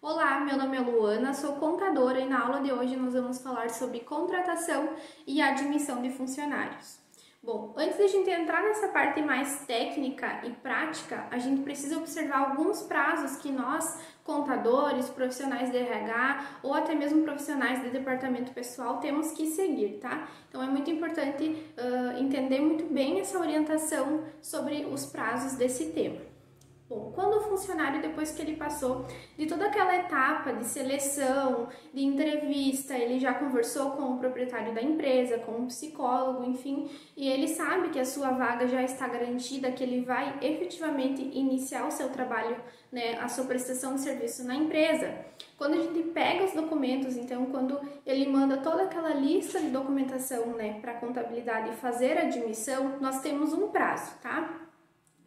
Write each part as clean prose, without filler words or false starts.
Olá, meu nome é Luana, sou contadora e na aula de hoje nós vamos falar sobre contratação e admissão de funcionários. Bom, antes de a gente entrar nessa parte mais técnica e prática, a gente precisa observar alguns prazos que nós, contadores, profissionais de RH ou até mesmo profissionais de departamento pessoal, temos que seguir, tá? Então é muito importante entender muito bem essa orientação sobre os prazos desse tema. Bom, quando o funcionário, depois que ele passou de toda aquela etapa de seleção, de entrevista, ele já conversou com o proprietário da empresa, com um psicólogo, enfim, e ele sabe que a sua vaga já está garantida, que ele vai efetivamente iniciar o seu trabalho, né, a sua prestação de serviço na empresa. Quando a gente pega os documentos, então, quando ele manda toda aquela lista de documentação, né, para a contabilidade fazer a admissão, nós temos um prazo, tá?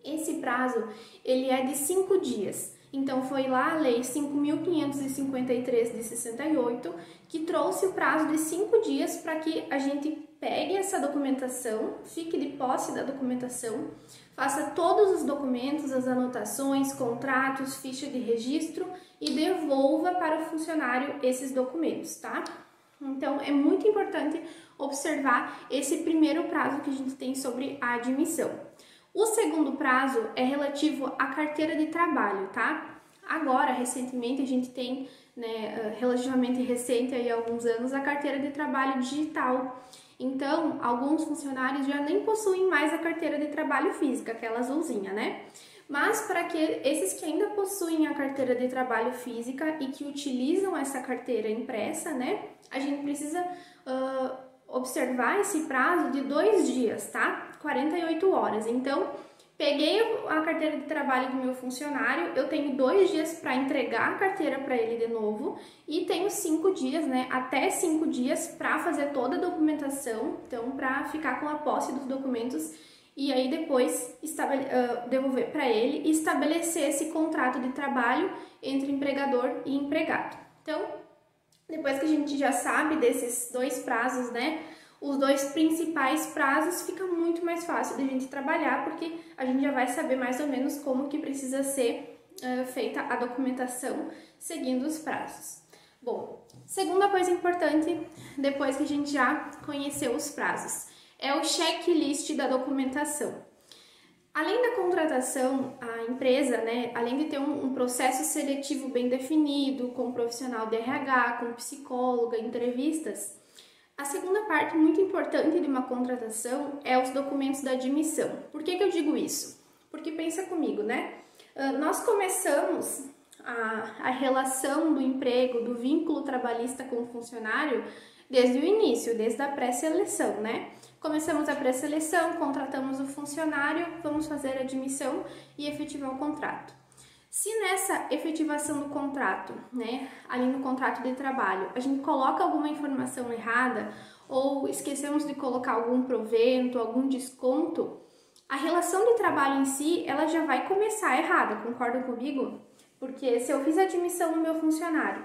Esse prazo, ele é de 5 dias. Então, foi lá a Lei 5.553 de 68 que trouxe o prazo de 5 dias para que a gente pegue essa documentação, fique de posse da documentação, faça todos os documentos, as anotações, contratos, ficha de registro e devolva para o funcionário esses documentos, tá? Então, é muito importante observar esse primeiro prazo que a gente tem sobre a admissão. O segundo prazo é relativo à carteira de trabalho, tá? Agora, recentemente, a gente tem, né, relativamente recente, aí, há alguns anos, a carteira de trabalho digital. Então, alguns funcionários já nem possuem mais a carteira de trabalho física, aquela azulzinha, né? Mas para que esses que ainda possuem a carteira de trabalho física e que utilizam essa carteira impressa, né, a gente precisa observar esse prazo de 2 dias, tá? 48 horas. Então, peguei a carteira de trabalho do meu funcionário, eu tenho 2 dias para entregar a carteira para ele de novo e tenho 5 dias, né? Até 5 dias para fazer toda a documentação, então, para ficar com a posse dos documentos e aí depois devolver para ele e estabelecer esse contrato de trabalho entre empregador e empregado. Então, depois que a gente já sabe desses 2 prazos, né, os 2 principais prazos, fica muito mais fácil da gente trabalhar, porque a gente já vai saber mais ou menos como que precisa ser feita a documentação seguindo os prazos. Bom, segunda coisa importante, depois que a gente já conheceu os prazos, é o checklist da documentação. Além da contratação, a empresa, né, além de ter um processo seletivo bem definido, com profissional de RH, com psicóloga, entrevistas, a segunda parte muito importante de uma contratação é os documentos da admissão. Por que eu digo isso? Porque pensa comigo, né? Nós começamos a relação do emprego, do vínculo trabalhista com o funcionário desde o início, desde a pré-seleção, né? Começamos a pré-seleção, contratamos o funcionário, vamos fazer a admissão e efetivar o contrato. Se nessa efetivação do contrato, né, ali no contrato de trabalho, a gente coloca alguma informação errada ou esquecemos de colocar algum provento, algum desconto, a relação de trabalho em si, ela já vai começar errada, concordam comigo? Porque se eu fiz a admissão no meu funcionário,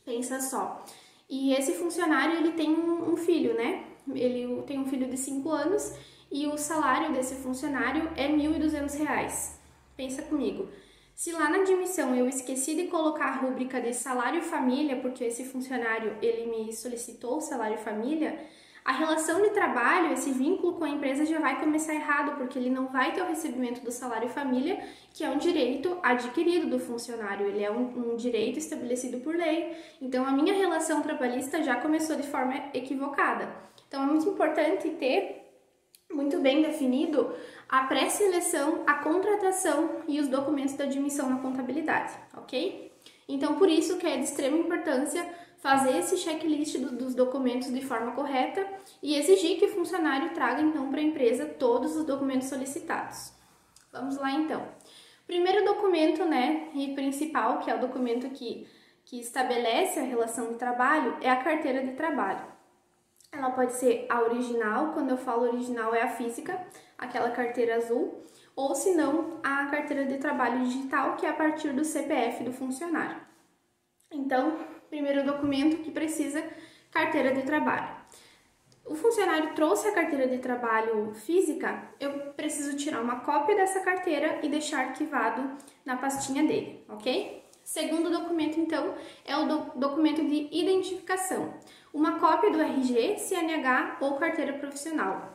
pensa só, e esse funcionário, ele tem um filho, né? Ele tem um filho de 5 anos e o salário desse funcionário é R$ 1.200. Pensa comigo. Se lá na admissão eu esqueci de colocar a rúbrica de salário família, porque esse funcionário ele me solicitou o salário família, a relação de trabalho, esse vínculo com a empresa já vai começar errado, porque ele não vai ter o recebimento do salário família, que é um direito adquirido do funcionário, ele é um direito estabelecido por lei. Então, a minha relação trabalhista já começou de forma equivocada. Então, é muito importante ter muito bem definido a pré-seleção, a contratação e os documentos da admissão na contabilidade, ok? Então, por isso que é de extrema importância fazer esse checklist dos documentos de forma correta e exigir que o funcionário traga, então, para a empresa todos os documentos solicitados. Vamos lá, então. Primeiro documento, né, e principal, que é o documento que estabelece a relação de trabalho, é a carteira de trabalho. Ela pode ser a original, quando eu falo original é a física, aquela carteira azul, ou se não, a carteira de trabalho digital, que é a partir do CPF do funcionário. Então, primeiro documento que precisa, carteira de trabalho. O funcionário trouxe a carteira de trabalho física, eu preciso tirar uma cópia dessa carteira e deixar arquivado na pastinha dele, ok? Segundo documento, então, é o documento de identificação. Uma cópia do RG, CNH ou carteira profissional.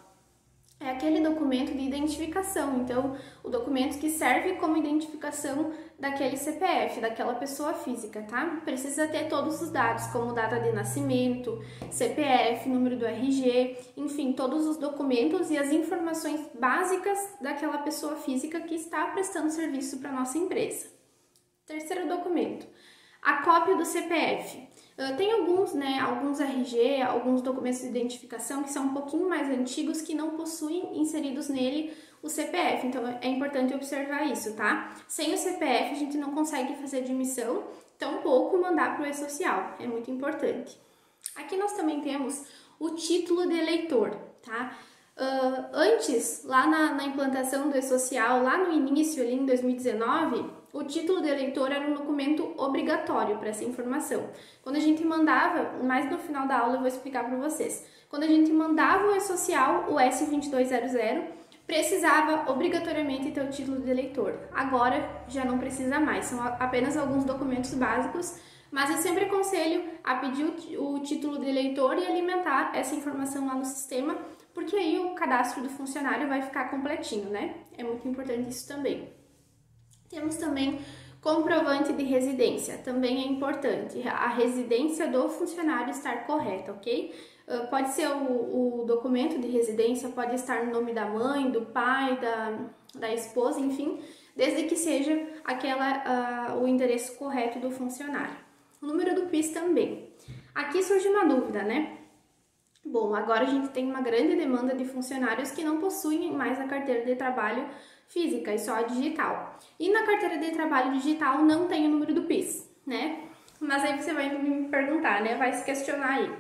É aquele documento de identificação, então, o documento que serve como identificação daquele CPF, daquela pessoa física, tá? Precisa ter todos os dados, como data de nascimento, CPF, número do RG, enfim, todos os documentos e as informações básicas daquela pessoa física que está prestando serviço para a nossa empresa. Terceiro documento, a cópia do CPF. Tem alguns RG, alguns documentos de identificação que são um pouquinho mais antigos que não possuem inseridos nele o CPF, então é importante observar isso, tá? Sem o CPF a gente não consegue fazer admissão, tampouco mandar para o e-social, é muito importante. Aqui nós também temos o título de eleitor, tá? Antes, lá na implantação do e-social, lá no início, ali em 2019, o título de eleitor era um documento obrigatório para essa informação. Quando a gente mandava, mais no final da aula eu vou explicar para vocês, quando a gente mandava o e-social, o S2200, precisava obrigatoriamente ter o título de eleitor. Agora já não precisa mais, são apenas alguns documentos básicos, mas eu sempre aconselho a pedir o título de eleitor e alimentar essa informação lá no sistema, porque aí o cadastro do funcionário vai ficar completinho, né? É muito importante isso também. Temos também comprovante de residência, também é importante a residência do funcionário estar correta, ok? Pode ser o documento de residência, pode estar no nome da mãe, do pai, da esposa, enfim, desde que seja o endereço correto do funcionário. O número do PIS também. Aqui surge uma dúvida, né? Bom, agora a gente tem uma grande demanda de funcionários que não possuem mais a carteira de trabalho física e só a digital. E na carteira de trabalho digital não tem o número do PIS, né? Mas aí você vai me perguntar, né? Vai se questionar aí.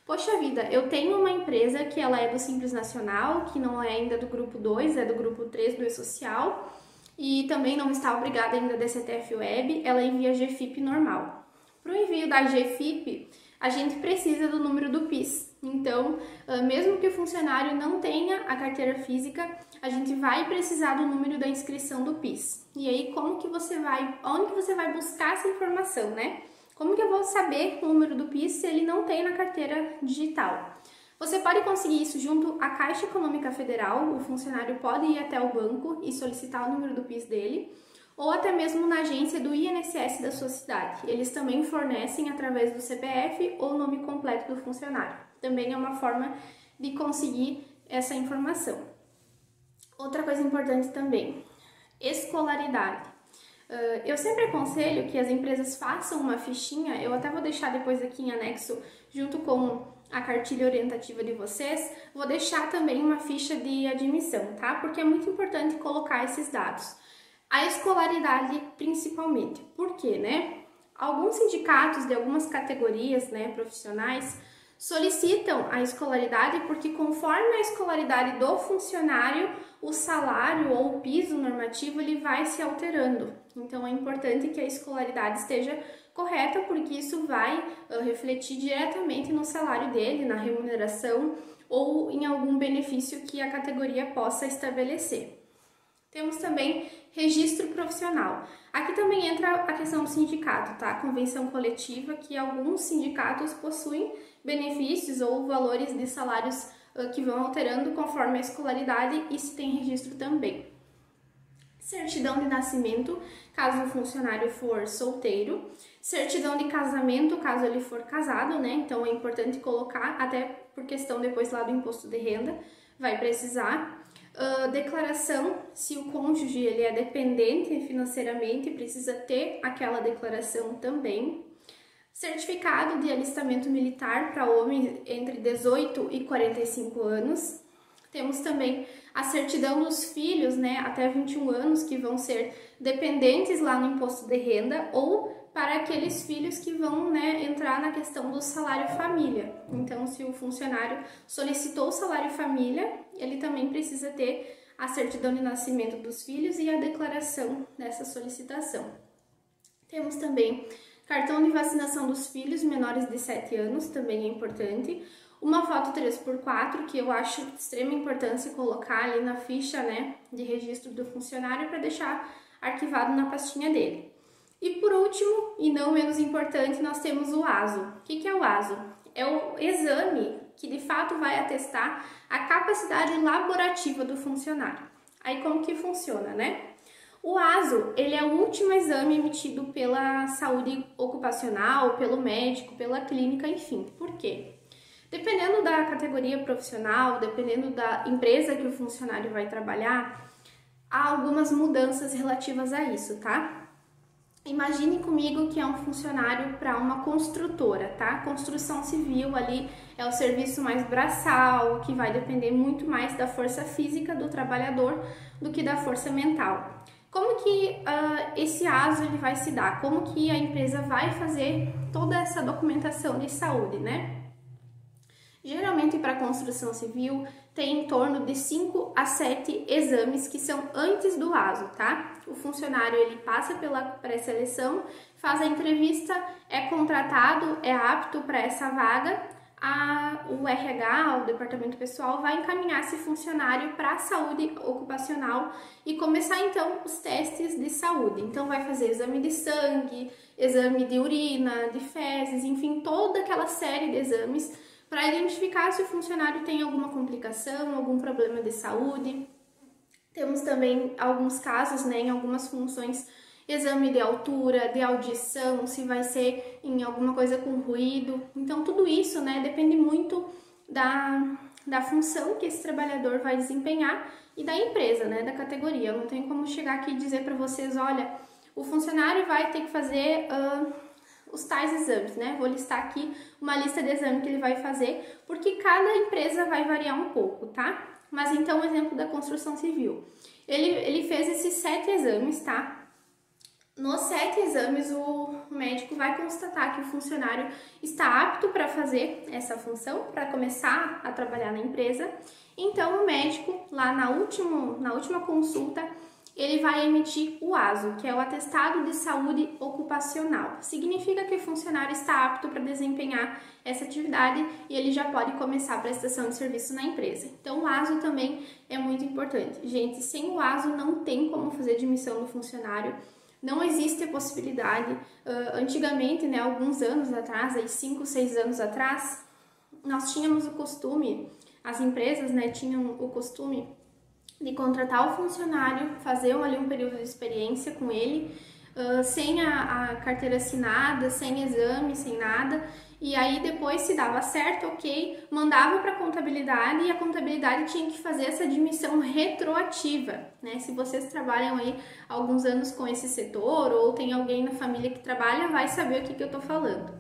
Poxa vida, eu tenho uma empresa que ela é do Simples Nacional, que não é ainda do grupo 2, é do grupo 3 do e-social, e também não está obrigada ainda a DCTF Web, ela envia GFIP normal. Para o envio da GFIP, a gente precisa do número do PIS. Então, mesmo que o funcionário não tenha a carteira física, a gente vai precisar do número da inscrição do PIS. E aí, onde que você vai buscar essa informação, né? Como que eu vou saber o número do PIS se ele não tem na carteira digital? Você pode conseguir isso junto à Caixa Econômica Federal, o funcionário pode ir até o banco e solicitar o número do PIS dele, ou até mesmo na agência do INSS da sua cidade. Eles também fornecem através do CPF ou nome completo do funcionário. Também é uma forma de conseguir essa informação. Outra coisa importante também, escolaridade. Eu sempre aconselho que as empresas façam uma fichinha, eu até vou deixar depois aqui em anexo, junto com a cartilha orientativa de vocês, vou deixar também uma ficha de admissão, tá? Porque é muito importante colocar esses dados. A escolaridade principalmente. Por quê, né? Alguns sindicatos de algumas categorias, né, profissionais solicitam a escolaridade porque conforme a escolaridade do funcionário, o salário ou o piso normativo ele vai se alterando. Então é importante que a escolaridade esteja correta porque isso vai refletir diretamente no salário dele, na remuneração ou em algum benefício que a categoria possa estabelecer. Temos também registro profissional. Aqui também entra a questão do sindicato, tá? Convenção coletiva, que alguns sindicatos possuem benefícios ou valores de salários que vão alterando conforme a escolaridade e se tem registro também. Certidão de nascimento, caso o funcionário for solteiro. Certidão de casamento, caso ele for casado, né? Então é importante colocar, até por questão depois lá do imposto de renda, vai precisar. Declaração, se o cônjuge ele é dependente financeiramente, precisa ter aquela declaração também. Certificado de alistamento militar para homens entre 18 e 45 anos. Temos também a certidão dos filhos, né, até 21 anos, que vão ser dependentes lá no imposto de renda, ou para aqueles filhos que vão, né, entrar na questão do salário família. Então, se o funcionário solicitou o salário família, ele também precisa ter a certidão de nascimento dos filhos e a declaração dessa solicitação. Temos também cartão de vacinação dos filhos menores de 7 anos, também é importante. Uma foto 3x4, que eu acho de extrema importância colocar ali na ficha, né, de registro do funcionário para deixar arquivado na pastinha dele. E por último, e não menos importante, nós temos o ASO. O que é o ASO? É o exame que de fato vai atestar a capacidade laborativa do funcionário. Aí como que funciona, né? O ASO, ele é o último exame emitido pela saúde ocupacional, pelo médico, pela clínica, enfim. Por quê? Dependendo da categoria profissional, dependendo da empresa que o funcionário vai trabalhar, há algumas mudanças relativas a isso, tá? Imagine comigo que é um funcionário para uma construtora, tá? Construção civil ali é o serviço mais braçal, que vai depender muito mais da força física do trabalhador do que da força mental. Como que esse ASO ele vai se dar? Como que a empresa vai fazer toda essa documentação de saúde, né? Geralmente para construção civil tem em torno de 5 a 7 exames que são antes do ASO, tá? O funcionário ele passa pela pré-seleção, faz a entrevista, é contratado, é apto para essa vaga, o RH, o departamento pessoal, vai encaminhar esse funcionário para a saúde ocupacional e começar então os testes de saúde. Então vai fazer exame de sangue, exame de urina, de fezes, enfim, toda aquela série de exames para identificar se o funcionário tem alguma complicação, algum problema de saúde. Temos também alguns casos, né, em algumas funções, exame de altura, de audição, se vai ser em alguma coisa com ruído. Então, tudo isso, né, depende muito da função que esse trabalhador vai desempenhar e da empresa, né, da categoria. Eu não tenho como chegar aqui e dizer para vocês, olha, o funcionário vai ter que fazer os tais exames, né? Vou listar aqui uma lista de exames que ele vai fazer, porque cada empresa vai variar um pouco, tá? Mas então, o exemplo da construção civil. Ele fez esses 7 exames, tá? Nos 7 exames, o médico vai constatar que o funcionário está apto para fazer essa função, para começar a trabalhar na empresa. Então, o médico, lá na última consulta, ele vai emitir o ASO, que é o Atestado de Saúde Ocupacional. Significa que o funcionário está apto para desempenhar essa atividade e ele já pode começar a prestação de serviço na empresa. Então, o ASO também é muito importante. Gente, sem o ASO não tem como fazer admissão do funcionário, não existe a possibilidade. Antigamente, né, alguns anos atrás, aí 5, 6 anos atrás, nós tínhamos o costume, as empresas, né, tinham o costume de contratar o funcionário, fazer ali um período de experiência com ele, sem a carteira assinada, sem exame, sem nada, e aí depois se dava certo, ok, mandava para a contabilidade e a contabilidade tinha que fazer essa admissão retroativa, né? Se vocês trabalham aí alguns anos com esse setor ou tem alguém na família que trabalha, vai saber o que eu tô falando.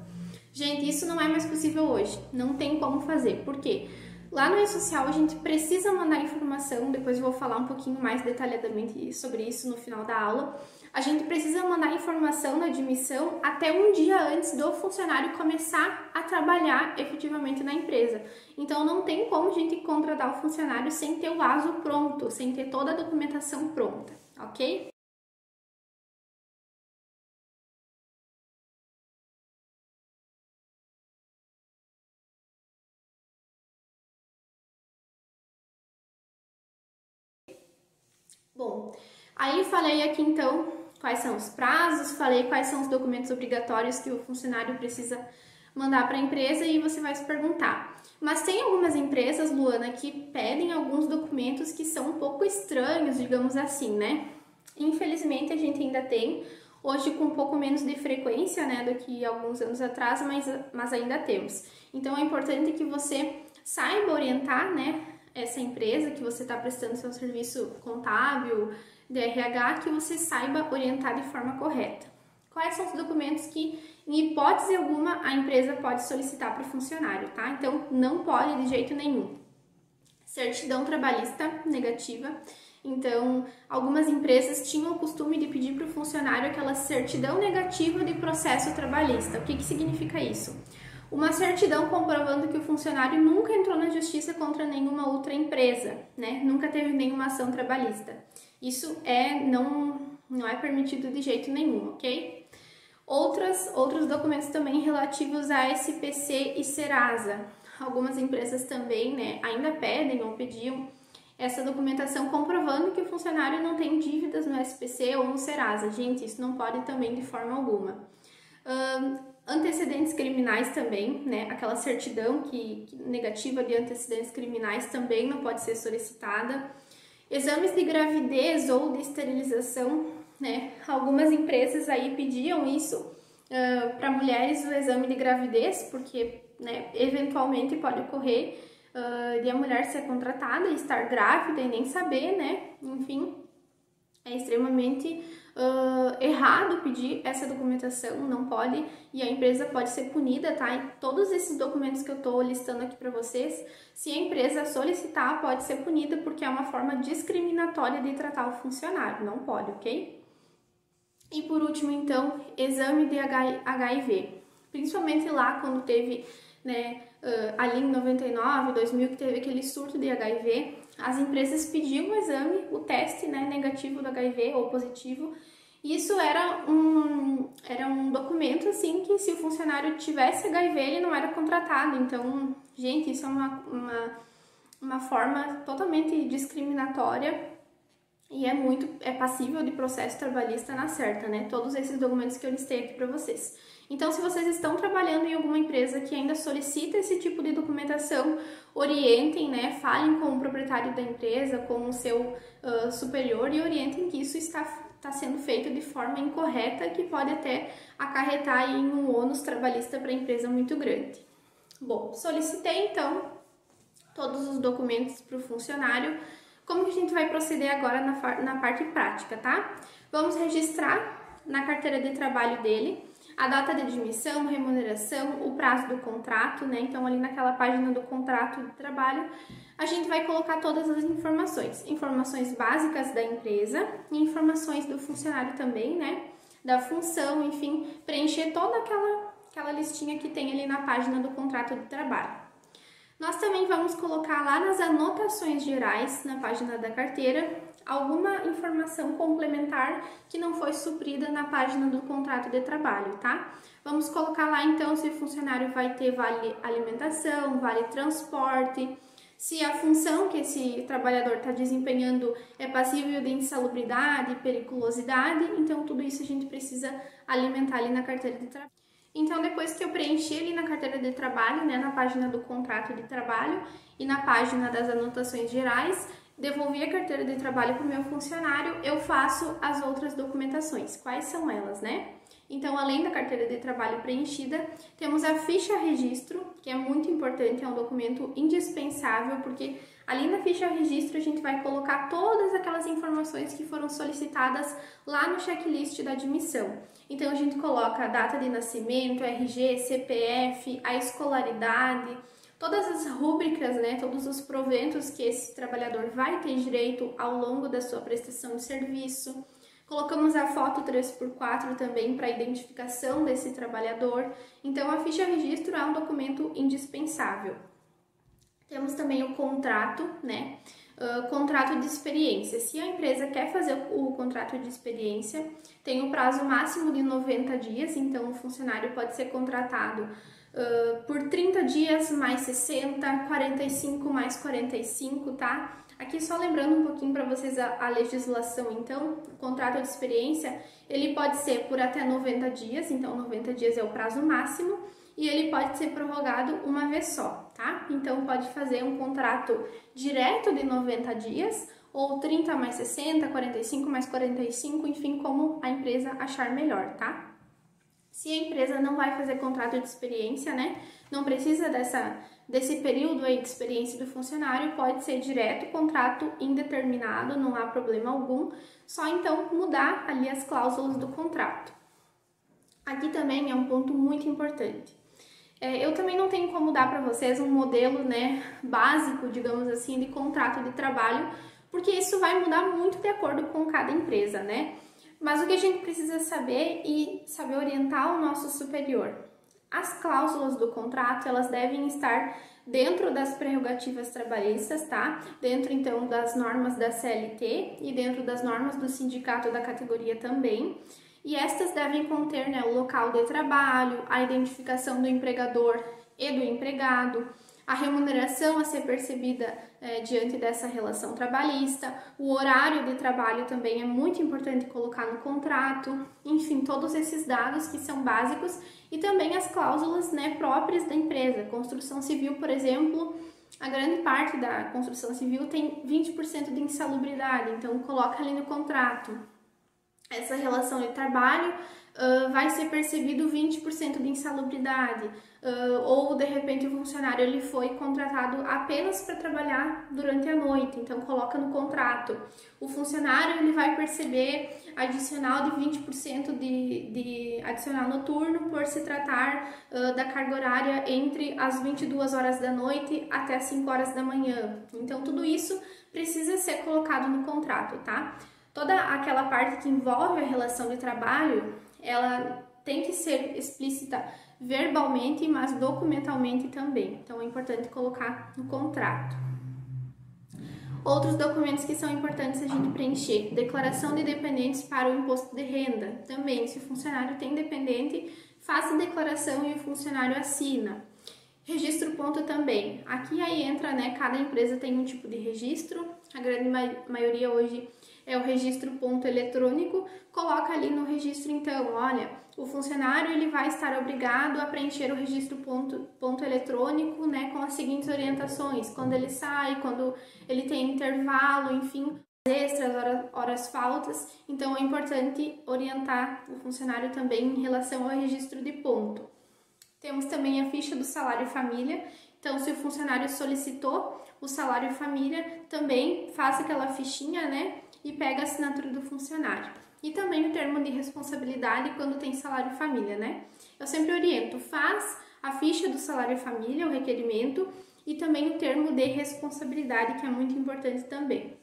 Gente, isso não é mais possível hoje, não tem como fazer, por quê? Lá no E-Social a gente precisa mandar informação, depois eu vou falar um pouquinho mais detalhadamente sobre isso no final da aula. A gente precisa mandar informação na admissão até um dia antes do funcionário começar a trabalhar efetivamente na empresa. Então não tem como a gente contratar o funcionário sem ter o ASO pronto, sem ter toda a documentação pronta, ok? Bom, aí falei aqui então quais são os prazos, falei quais são os documentos obrigatórios que o funcionário precisa mandar para a empresa e você vai se perguntar. Mas tem algumas empresas, Luana, que pedem alguns documentos que são um pouco estranhos, digamos assim, né? Infelizmente a gente ainda tem, hoje com um pouco menos de frequência, né, do que alguns anos atrás, mas ainda temos. Então é importante que você saiba orientar, né, essa empresa que você está prestando seu serviço contábil, de RH, que você saiba orientar de forma correta. Quais são os documentos que, em hipótese alguma, a empresa pode solicitar para o funcionário, tá? Então, não pode de jeito nenhum. Certidão trabalhista negativa. Então, algumas empresas tinham o costume de pedir para o funcionário aquela certidão negativa de processo trabalhista. O que significa isso? Uma certidão comprovando que o funcionário nunca entrou na justiça contra nenhuma outra empresa, né? Nunca teve nenhuma ação trabalhista. Isso não é permitido de jeito nenhum, ok? Outros documentos também relativos a SPC e Serasa. Algumas empresas também, né, ainda pedem ou pediam essa documentação comprovando que o funcionário não tem dívidas no SPC ou no Serasa. Gente, isso não pode também de forma alguma. Antecedentes criminais também, né? Aquela certidão negativa de antecedentes criminais também não pode ser solicitada. Exames de gravidez ou de esterilização, né? Algumas empresas aí pediam isso para mulheres, o exame de gravidez, porque, né, eventualmente pode ocorrer de a mulher ser contratada e estar grávida e nem saber, né? Enfim, é extremamente errado pedir essa documentação, não pode, e a empresa pode ser punida, tá? E todos esses documentos que eu tô listando aqui para vocês, se a empresa solicitar, pode ser punida porque é uma forma discriminatória de tratar o funcionário, não pode, ok? E por último, então, exame de HIV, principalmente lá quando teve, né, ali em 99, 2000, que teve aquele surto de HIV, as empresas pediam o exame, o teste, né, negativo do HIV ou positivo. Isso era um documento, assim, que se o funcionário tivesse HIV, ele não era contratado. Então, gente, isso é uma forma totalmente discriminatória e é passível de processo trabalhista na certa, né? Todos esses documentos que eu listei aqui para vocês. Então, se vocês estão trabalhando em alguma empresa que ainda solicita esse tipo de documentação, orientem, né? Falem com o proprietário da empresa, com o seu superior e orientem que isso está sendo feito de forma incorreta, que pode até acarretar em um ônus trabalhista para a empresa muito grande. Bom, solicitei então todos os documentos para o funcionário. Como que a gente vai proceder agora na parte prática, tá? Vamos registrar na carteira de trabalho dele a data de admissão, remuneração, o prazo do contrato, né? Então, ali naquela página do contrato de trabalho, a gente vai colocar todas as informações básicas da empresa e informações do funcionário também, né? Da função, enfim, preencher toda aquela listinha que tem ali na página do contrato de trabalho. Nós também vamos colocar lá nas anotações gerais, na página da carteira, alguma informação complementar que não foi suprida na página do contrato de trabalho, tá? Vamos colocar lá então se o funcionário vai ter vale alimentação, vale transporte, se a função que esse trabalhador está desempenhando é passível de insalubridade, periculosidade, então tudo isso a gente precisa alimentar ali na carteira de trabalho. Então, depois que eu preenchi ali na carteira de trabalho, né, na página do contrato de trabalho e na página das anotações gerais, devolvi a carteira de trabalho para o meu funcionário, eu faço as outras documentações. Quais são elas, né? Então, além da carteira de trabalho preenchida, temos a ficha registro, que é muito importante, é um documento indispensável, porque ali na ficha registro a gente vai colocar todas aquelas informações que foram solicitadas lá no checklist da admissão. Então, a gente coloca a data de nascimento, RG, CPF, a escolaridade, todas as rúbricas, né, todos os proventos que esse trabalhador vai ter direito ao longo da sua prestação de serviço. Colocamos a foto 3x4 também para identificação desse trabalhador. Então, a ficha registro é um documento indispensável. Temos também o contrato, né? Contrato de experiência. Se a empresa quer fazer o contrato de experiência, tem um prazo máximo de 90 dias, então o funcionário pode ser contratado por 30 dias mais 60, 45 mais 45, tá? Aqui só lembrando um pouquinho para vocês a legislação, então, o contrato de experiência, ele pode ser por até 90 dias, então 90 dias é o prazo máximo, e ele pode ser prorrogado uma vez só, tá? Então, pode fazer um contrato direto de 90 dias, ou 30 mais 60, 45 mais 45, enfim, como a empresa achar melhor, tá? Se a empresa não vai fazer contrato de experiência, né, não precisa desse período aí de experiência do funcionário, pode ser direto contrato indeterminado, não há problema algum, só então mudar ali as cláusulas do contrato. Aqui também é um ponto muito importante. Eu também não tenho como dar para vocês um modelo, né, básico, digamos assim, de contrato de trabalho, porque isso vai mudar muito de acordo com cada empresa, né? Mas o que a gente precisa saber e saber orientar o nosso superior. As cláusulas do contrato, elas devem estar dentro das prerrogativas trabalhistas, tá? Dentro, então, das normas da CLT e dentro das normas do sindicato da categoria também. E estas devem conter, né, o local de trabalho, a identificação do empregador e do empregado, a remuneração a ser percebida diante dessa relação trabalhista, o horário de trabalho também é muito importante colocar no contrato, enfim, todos esses dados que são básicos e também as cláusulas, né, próprias da empresa. Construção civil, por exemplo, a grande parte da construção civil tem 20% de insalubridade, então coloca ali no contrato. Essa relação de trabalho vai ser percebido 20% de insalubridade, ou de repente o funcionário ele foi contratado apenas para trabalhar durante a noite, então coloca no contrato. O funcionário ele vai perceber adicional de 20% de adicional noturno por se tratar da carga horária entre as 22 horas da noite até as 5 horas da manhã. Então tudo isso precisa ser colocado no contrato, tá? Toda aquela parte que envolve a relação de trabalho, ela tem que ser explícita verbalmente, mas documentalmente também. Então é importante colocar no contrato. Outros documentos que são importantes a gente preencher: declaração de dependentes para o imposto de renda. Também, se o funcionário tem dependente, faça a declaração e o funcionário assina. Registro ponto também. Aqui aí entra, né, cada empresa tem um tipo de registro. A grande maioria hoje é o registro ponto eletrônico. Coloca ali no registro, então, olha, o funcionário ele vai estar obrigado a preencher o registro ponto eletrônico, né, com as seguintes orientações: quando ele sai, quando ele tem intervalo, enfim, extras, horas faltas. Então é importante orientar o funcionário também em relação ao registro de ponto. Temos também a ficha do salário família. Então, se o funcionário solicitou o salário família, também faça aquela fichinha, né, e pega a assinatura do funcionário. E também o termo de responsabilidade quando tem salário família, né? Eu sempre oriento, faz a ficha do salário família, o requerimento, e também o termo de responsabilidade, que é muito importante também.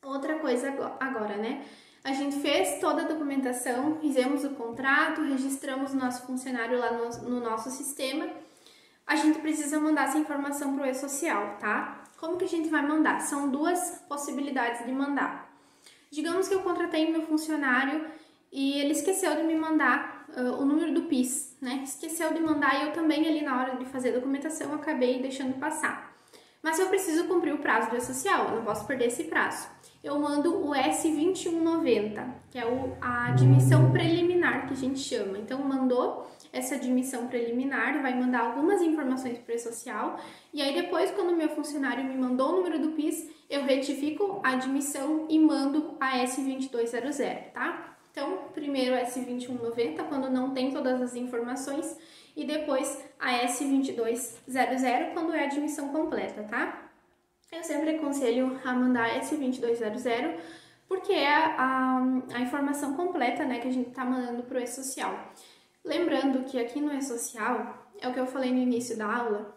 Outra coisa agora, né? A gente fez toda a documentação, fizemos o contrato, registramos o nosso funcionário lá no nosso sistema. A gente precisa mandar essa informação para o e-social, tá? Como que a gente vai mandar? São duas possibilidades de mandar. Digamos que eu contratei meu funcionário e ele esqueceu de me mandar o número do PIS, né? Esqueceu de mandar e eu também ali na hora de fazer a documentação acabei deixando passar. Mas eu preciso cumprir o prazo do e-social, eu não posso perder esse prazo. Eu mando o S2190, que é a admissão preliminar que a gente chama. Então, mandou essa admissão preliminar, vai mandar algumas informações para o e-social, e aí depois, quando o meu funcionário me mandou o número do PIS, eu retifico a admissão e mando a S2200, tá? Então, primeiro S2190, quando não tem todas as informações, e depois a S2200, quando é a admissão completa, tá? Eu sempre aconselho a mandar S2200, porque é a informação completa, né, que a gente tá mandando pro e-social. Lembrando que aqui no e-social, é o que eu falei no início da aula,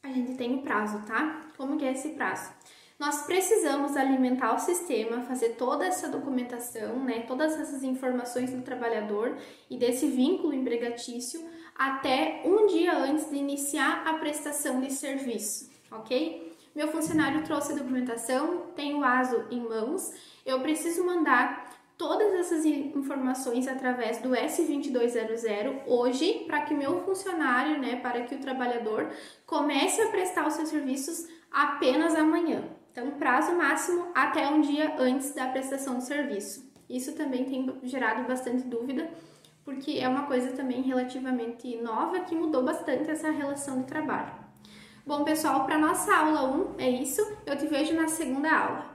a gente tem o prazo, tá? Como que é esse prazo? Nós precisamos alimentar o sistema, fazer toda essa documentação, né, todas essas informações do trabalhador e desse vínculo empregatício até um dia antes de iniciar a prestação de serviço, ok? Meu funcionário trouxe a documentação, tem o ASO em mãos, eu preciso mandar todas essas informações através do S2200 hoje, para que meu funcionário, né, para que o trabalhador comece a prestar os seus serviços apenas amanhã. Então, prazo máximo até um dia antes da prestação do serviço. Isso também tem gerado bastante dúvida, porque é uma coisa também relativamente nova que mudou bastante essa relação de trabalho. Bom, pessoal, para nossa aula 1 é isso. Eu te vejo na segunda aula.